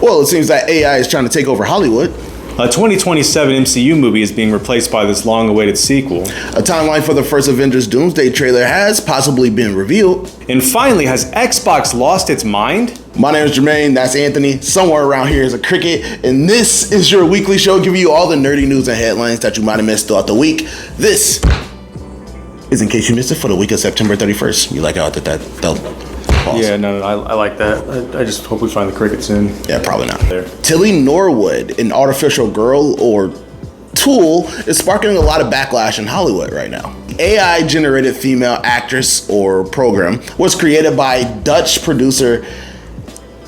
Well, it seems that AI is trying to take over Hollywood. A 2027 MCU movie is being replaced by this long-awaited sequel. A timeline for the first Avengers Doomsday trailer has possibly been revealed. And finally, has Xbox lost its mind? My name is Jermaine, that's Anthony. Somewhere around here is a cricket, and this is your weekly show giving you all the nerdy news and headlines that you might have missed throughout the week. This is In Case You Missed It for the week of September 31st. You like how I did that? Pause. Yeah, no, I like that. I just hope we find the cricket soon. Yeah, probably not. There. Tilly Norwood, an artificial girl or tool, is sparking a lot of backlash in Hollywood right now. AI-generated female actress or program was created by Dutch producer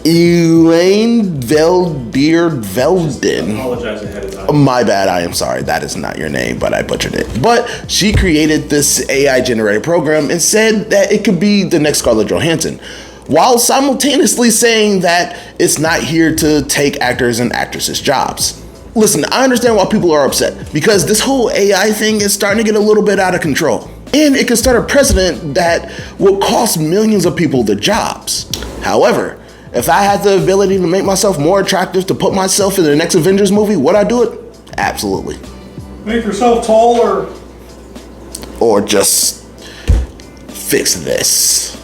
Elaine Velden. Apologize ahead of time. My bad, I am sorry. That is not your name, but I butchered it. But she created this AI-generated program and said that it could be the next Scarlett Johansson, while simultaneously saying that it's not here to take actors and actresses' jobs. Listen, I understand why people are upset, because this whole AI thing is starting to get a little bit out of control. And it could start a precedent that will cost millions of people their jobs. However, if I had the ability to make myself more attractive, to put myself in the next Avengers movie, would I do it? Absolutely. Make yourself taller. Or just fix this.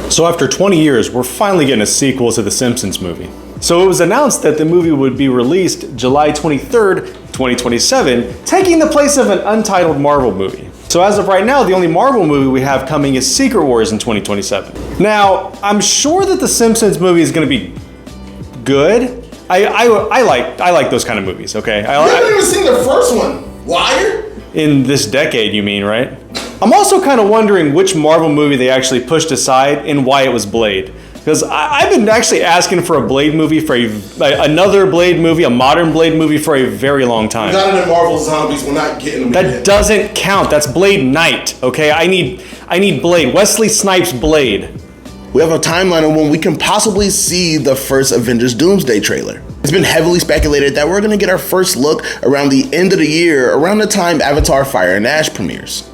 So after 20 years, we're finally getting a sequel to the Simpsons movie. So it was announced that the movie would be released July 23rd, 2027, taking the place of an untitled Marvel movie. So as of right now, the only Marvel movie we have coming is Secret Wars in 2027. Now, I'm sure that the Simpsons movie is going to be good. I like those kind of movies, okay? You haven't even seen the first one, liar? In this decade, you mean, right? I'm also kind of wondering which Marvel movie they actually pushed aside and why it was Blade. Because I've been actually asking for a Blade movie, for another Blade movie, a modern Blade movie for a very long time. Not in the Marvel Zombies, we're not getting them. That doesn't count. That's Blade Knight, okay? I need Blade. Wesley Snipes' Blade. We have a timeline on when we can possibly see the first Avengers Doomsday trailer. It's been heavily speculated that we're gonna get our first look around the end of the year, around the time Avatar Fire and Ash premieres.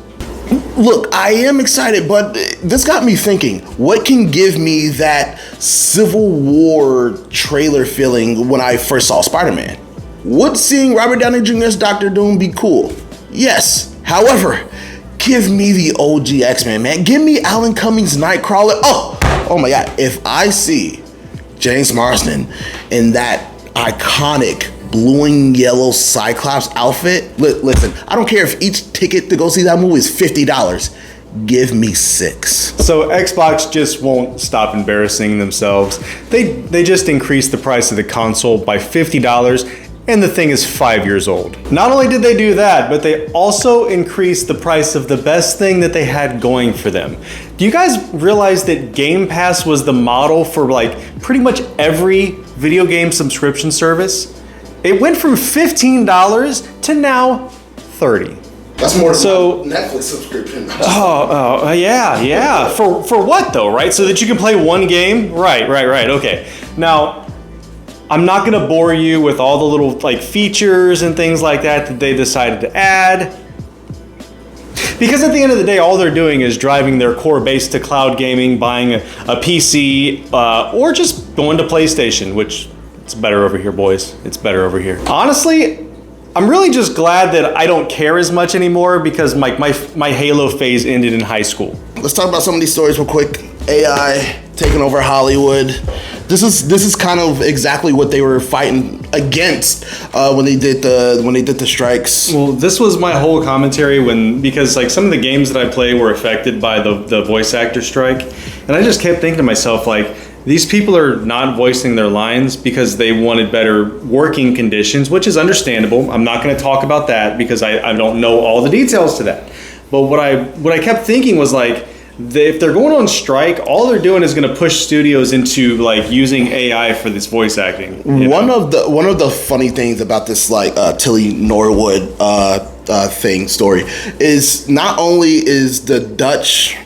Look, I am excited, but this got me thinking, what can give me that Civil War trailer feeling when I first saw Spider-Man? Would seeing Robert Downey Jr.'s Dr. Doom be cool? Yes. However, give me the OG X-Men, man. Give me Alan Cummings' Nightcrawler. Oh my God. If I see James Marsden in that iconic blue and yellow Cyclops outfit, listen, I don't care if each ticket to go see that movie is $50. Give me 6. So Xbox just won't stop embarrassing themselves. They just increased the price of the console by $50, and the thing is 5 years old. Not only did they do that, but they also increased the price of the best thing that they had going for them. Do you guys realize that Game Pass was the model for like pretty much every video game subscription service? It went from $15 to now $30. That's more than my Netflix subscription. Yeah. For what though, right? So that you can play one game? Right, okay. Now, I'm not gonna bore you with all the little like features and things like that they decided to add. Because at the end of the day, all they're doing is driving their core base to cloud gaming, buying a PC, or just going to PlayStation, which it's better over here, boys. It's better over here. Honestly, I'm really just glad that I don't care as much anymore because my Halo phase ended in high school. Let's talk about some of these stories real quick. AI taking over Hollywood. This is kind of exactly what they were fighting against when they did the strikes. Well, this was my whole commentary because like some of the games that I play were affected by the voice actor strike, and I just kept thinking to myself like, these people are not voicing their lines because they wanted better working conditions, which is understandable. I'm not going to talk about that because I don't know all the details to that. But what I kept thinking was like, if they're going on strike, all they're doing is going to push studios into like using AI for this voice acting. One of the funny things about this like Tilly Norwood story is not only is the Dutch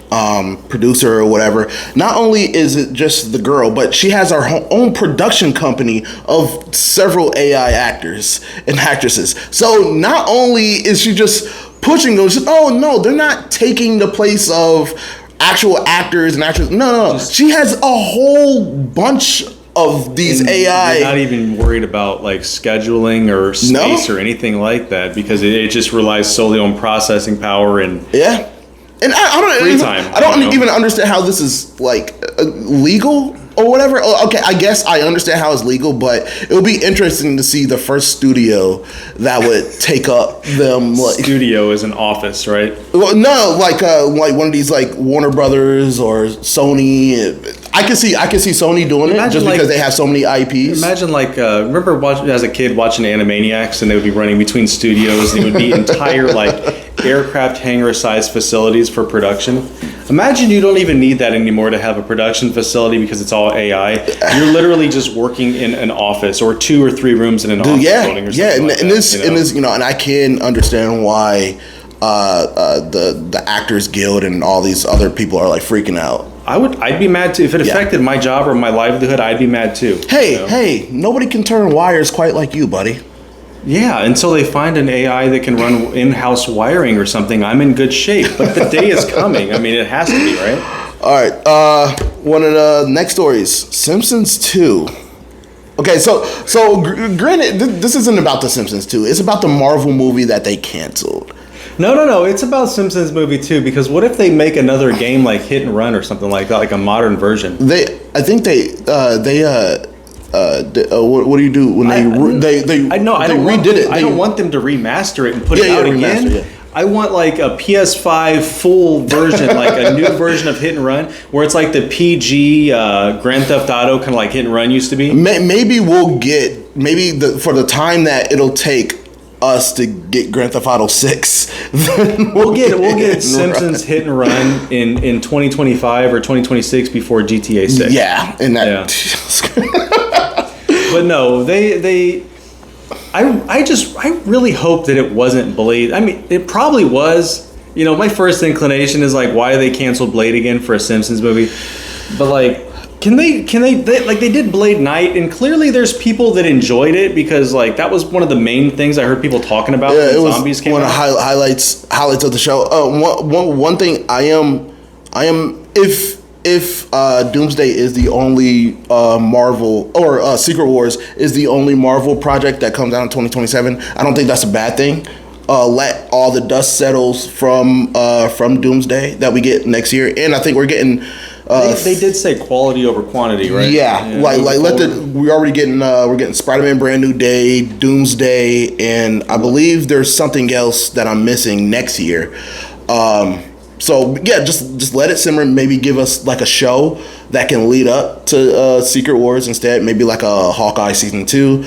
producer or whatever, not only is it just the girl, but she has her own production company of several AI actors and actresses. So not only is she just pushing those, oh no, they're not taking the place of actual actors and actresses. No. She has a whole bunch of these And AI. You're not even worried about like scheduling or space or anything like that because it just relies solely on processing power and Yeah. And I don't even understand how this is like legal or whatever. Okay, I guess I understand how it's legal, but it would be interesting to see the first studio that would take up them. Like, studio is an office, right? well, no, like one of these like Warner Brothers or Sony. I can see Sony doing it just because they have so many IPs. Imagine remember as a kid watching Animaniacs and they would be running between studios. They would be entire aircraft hangar-sized facilities for production. Imagine you don't even need that anymore to have a production facility because it's all AI. You're literally just working in an office or 2 or 3 rooms in an office building or something like that. And I can understand why the Actors Guild and all these other people are like freaking out. I'd be mad too if it affected my job or my livelihood. I'd be mad too. Hey, nobody can turn wires quite like you, buddy. Yeah, until they find an AI that can run in-house wiring or something, I'm in good shape. But the day is coming. I mean, it has to be, right? All right. One of the next stories, Simpsons 2. Okay, so granted, this isn't about the Simpsons 2. It's about the Marvel movie that they canceled. No. It's about Simpsons movie too. Because what if they make another game like Hit and Run or something like that, like a modern version? I think what do you do when they redid it? I don't want them to remaster it and put it out again. Yeah. I want like a PS5 full version, like a new version of Hit and Run, where it's like the PG Grand Theft Auto kind of like Hit and Run used to be. Maybe we'll get for the time that it'll take us to get Grand Theft Auto 6. We'll get Simpsons Hit and Run in 2025 or 2026 before GTA 6. Yeah, and that. Yeah. But no, I really hope that it wasn't Blade. I mean, it probably was. You know, my first inclination is like, why they canceled Blade again for a Simpsons movie? But like, can they they did Blade Night, and clearly there's people that enjoyed it because like that was one of the main things I heard people talking about when zombies came out. One of the highlights of the show. One thing I am if Doomsday is the only Marvel or Secret Wars is the only Marvel project that comes out in 2027, I don't think that's a bad thing. Let all the dust settles from Doomsday that we get next year, and I think we're getting. They did say quality over quantity, right? Yeah, we're getting Spider-Man Brand New Day, Doomsday, and I believe there's something else that I'm missing next year. So yeah, just let it simmer. Maybe give us like a show that can lead up to Secret Wars instead. Maybe like a Hawkeye season 2.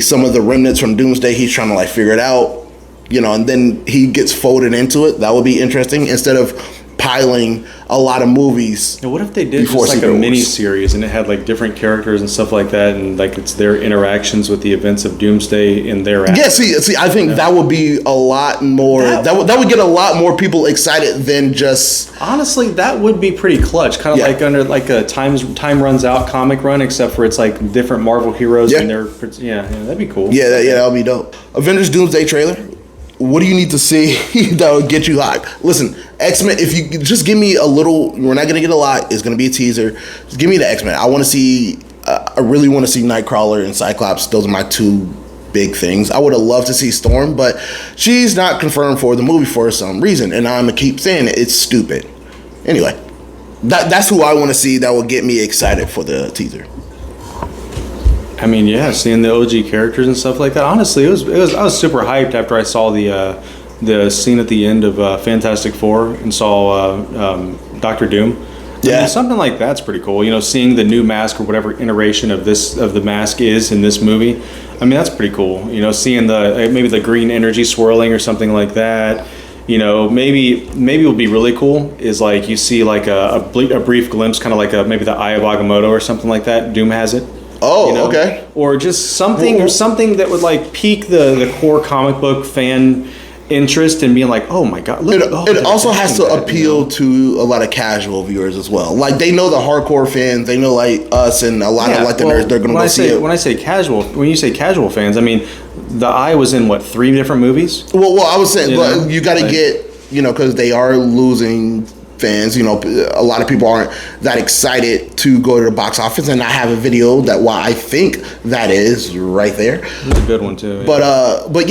Some of the remnants from Doomsday, he's trying to like figure it out, and then he gets folded into it. That would be interesting instead of piling a lot of movies. Now, what if they did just like a mini series and it had like different characters and stuff like that, and like it's their interactions with the events of Doomsday in their Yeah, see, I think that would be a lot more. That would get a lot more people excited than just. Honestly, that would be pretty clutch. Kind of like under like a time runs out comic run, except for it's like different Marvel heroes and their that'd be cool. Yeah, that would be dope. Avengers Doomsday trailer. What do you need to see that would get you hyped? Listen, X-Men, if you just give me a little, we're not going to get a lot, it's going to be a teaser. Just give me the X-Men. I really want to see Nightcrawler and Cyclops. Those are my 2 big things. I would have loved to see Storm, but she's not confirmed for the movie for some reason, and I'm going to keep saying it. It's stupid. Anyway, that's who I want to see that will get me excited for the teaser. I mean, yeah, seeing the OG characters and stuff like that. Honestly, I was super hyped after I saw the scene at the end of Fantastic Four and saw Doctor Doom. I mean, something like that's pretty cool. Seeing the new mask or whatever iteration of the mask is in this movie. I mean, that's pretty cool. Seeing maybe the green energy swirling or something like that. Maybe what would be really cool is like you see like a brief glimpse, kind of like maybe the Eye of Agamotto or something like that. Doom has it. Oh, okay. Or just something that would like pique the core comic book fan interest and being like, oh my god. It also has to appeal to a lot of casual viewers as well. Like they know the hardcore fans, they know like us and a lot of like the nerds. They're gonna go see it. When you say casual fans, I mean the Eye was in what 3 different movies. Well, I was saying you got to get because they are losing fans. You know, a lot of people aren't that excited to go to the box office, and I have a video that why I think that is right there. It's a good one too. Yeah. But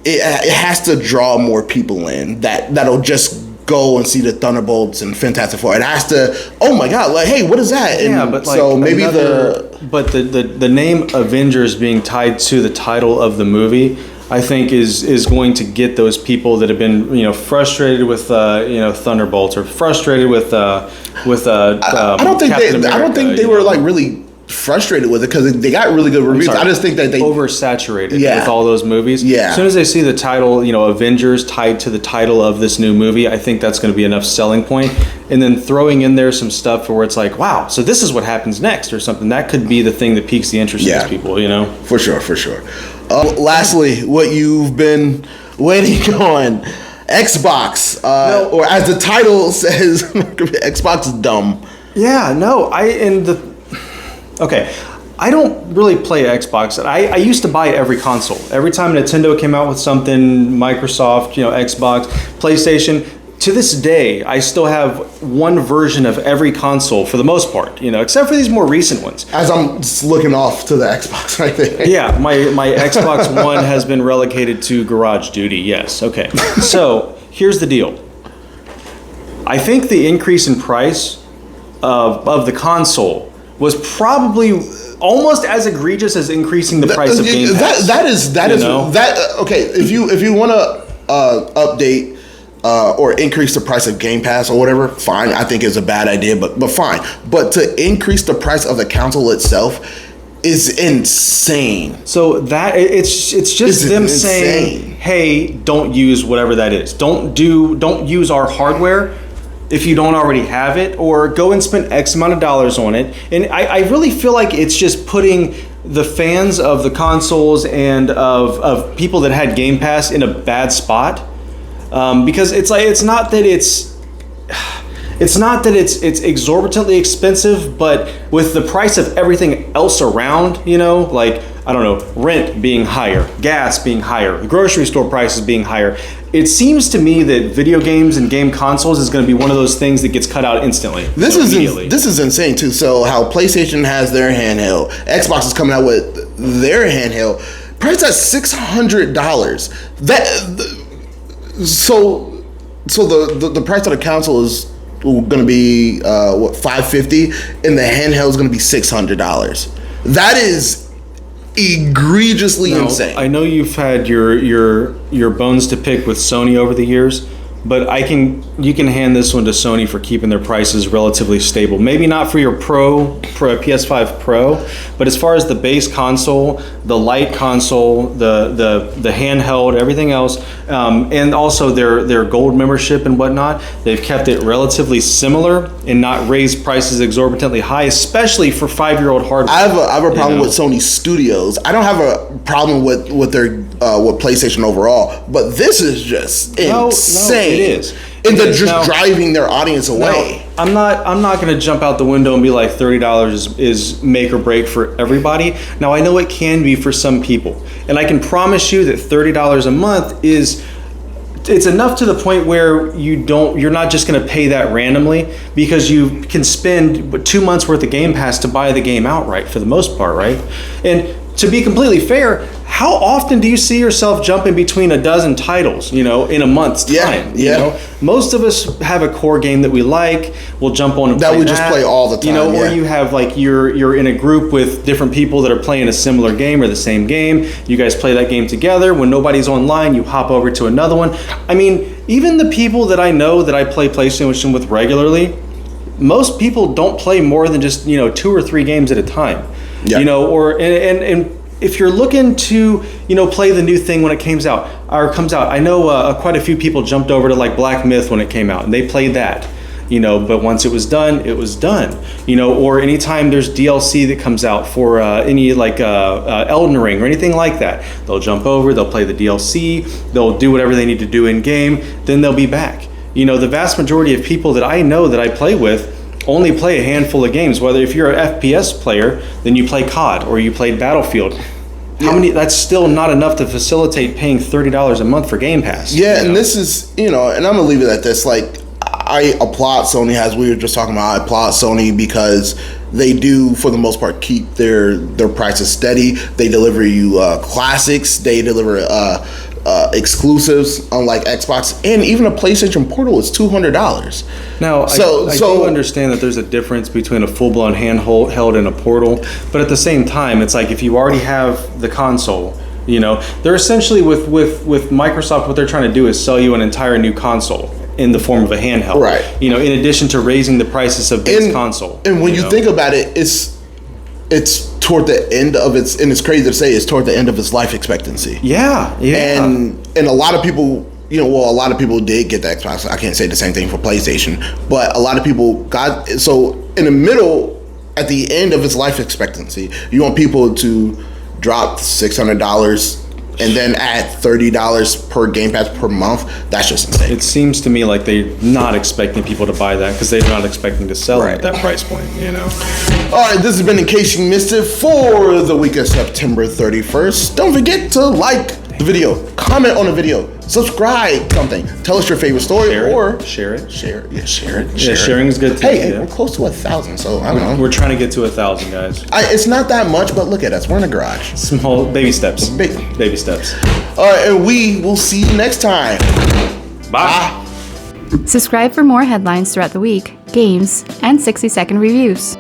it has to draw more people in that'll just go and see the Thunderbolts and Fantastic Four. It has to. Oh my God! Like, hey, what is that? Yeah, but like so maybe the name Avengers being tied to the title of the movie, I think is going to get those people that have been frustrated with Thunderbolts or frustrated with I don't think I don't think they were like really frustrated with it because they got really good reviews. I just think that they oversaturated with all those movies. Yeah. As soon as they see the title, Avengers tied to the title of this new movie, I think that's going to be enough selling point. And then throwing in there some stuff where it's like, wow, so this is what happens next or something. That could be the thing that piques the interest of these people, For sure. Lastly, what you've been waiting on, Xbox, or as the title says, Xbox is dumb. Yeah, no, Okay, I don't really play Xbox. I used to buy every console. Every time Nintendo came out with something, Microsoft, Xbox, PlayStation, to this day, I still have one version of every console for the most part, except for these more recent ones. As I'm just looking off to the Xbox right there. Yeah, my Xbox One has been relegated to garage duty, yes. Okay, so here's the deal. I think the increase in price of the console was probably almost as egregious as increasing the price of Game Pass. Okay. If you want to update or increase the price of Game Pass or whatever, fine. I think it's a bad idea, but fine. But to increase the price of the console itself is insane. So that it's just them saying, hey, don't use whatever that is. Don't use our hardware if you don't already have it, or go and spend X amount of dollars on it. And I really feel like it's just putting the fans of the consoles and of people that had Game Pass in a bad spot, because it's not that it's exorbitantly expensive, but with the price of everything else around, like, I don't know, rent being higher, gas being higher, grocery store prices being higher, it seems to me that video games and game consoles is going to be one of those things that gets cut out instantly. This is insane too. So how PlayStation has their handheld, Xbox is coming out with their handheld, priced at $600. So the price of the console is going to be $550, and the handheld is going to be $600. That is egregiously insane. I know you've had your bones to pick with Sony over the years, but you can hand this one to Sony for keeping their prices relatively stable. Maybe not for your PS5 Pro, but as far as the base console, the light console, the handheld, everything else, and also their gold membership and whatnot, they've kept it relatively similar and not raised prices exorbitantly high, especially for 5-year-old hardware. I have a problem with Sony Studios. I don't have a problem with their with PlayStation overall, but this is just insane. It is. And they're just driving their audience away. I'm not going to jump out the window and be like $30 is make or break for everybody. Now, I know it can be for some people, and I can promise you that $30 a month it's enough to the point where you're not just going to pay that randomly, because you can spend 2 months worth of Game Pass to buy the game outright for the most part, right? And to be completely fair, how often do you see yourself jumping between a dozen titles, in a month's time? Yeah. Most of us have a core game that we like. We'll jump on and play that. We just play all the time. Or you have like you're in a group with different people that are playing a similar game or the same game. You guys play that game together. When nobody's online, you hop over to another one. I mean, even the people that I know that I play PlayStation with regularly, most people don't play more than just 2 or 3 games at a time. Yeah. And if you're looking to play the new thing when it comes out, I know quite a few people jumped over to like Black Myth when it came out, and they played that. But once it was done, it was done. Or anytime there's DLC that comes out for any like Elden Ring or anything like that, they'll jump over, they'll play the DLC, they'll do whatever they need to do in game, then they'll be back. The vast majority of people that I know that I play with only play a handful of games. Whether if you're an FPS player, then you play COD or you play Battlefield. That's still not enough to facilitate paying $30 a month for Game Pass. Yeah, and this is, and I'm gonna leave it at this. Like, I applaud Sony, as we were just talking about. I applaud Sony because they do, for the most part, keep their prices steady. They deliver you classics. They deliver exclusives, unlike Xbox, and even a PlayStation Portal is $200. Now, I do understand that there's a difference between a full-blown handheld and a portal, but at the same time, it's like if you already have the console, you know, they're essentially with Microsoft, what they're trying to do is sell you an entire new console in the form of a handheld, right? You know, in addition to raising the prices of this console. And when you think about it, it's toward the end of its, and it's crazy to say, it's toward the end of its life expectancy. Yeah. And a lot of people, you know, well, a lot of people did get the Xbox. I can't say the same thing for PlayStation, but a lot of people got, so in the middle, at the end of its life expectancy, you want people to drop $600 and then add $30 per Game Pass per month. That's just insane. It seems to me like they're not expecting people to buy that because they're not expecting to sell it at that price point, you know? All right, this has been In Case You Missed It for the week of September 31st. Don't forget to like the video, comment on the video, subscribe something, tell us your favorite story, share it. Yeah, share it. Yeah, sharing is good too. Hey, we're close to 1,000, so I don't know. We're trying to get to 1,000, guys. It's not that much, but look at us. We're in the garage. Small baby steps. Baby steps. All right, and we will see you next time. Bye. Subscribe for more headlines throughout the week, games, and 60-second reviews.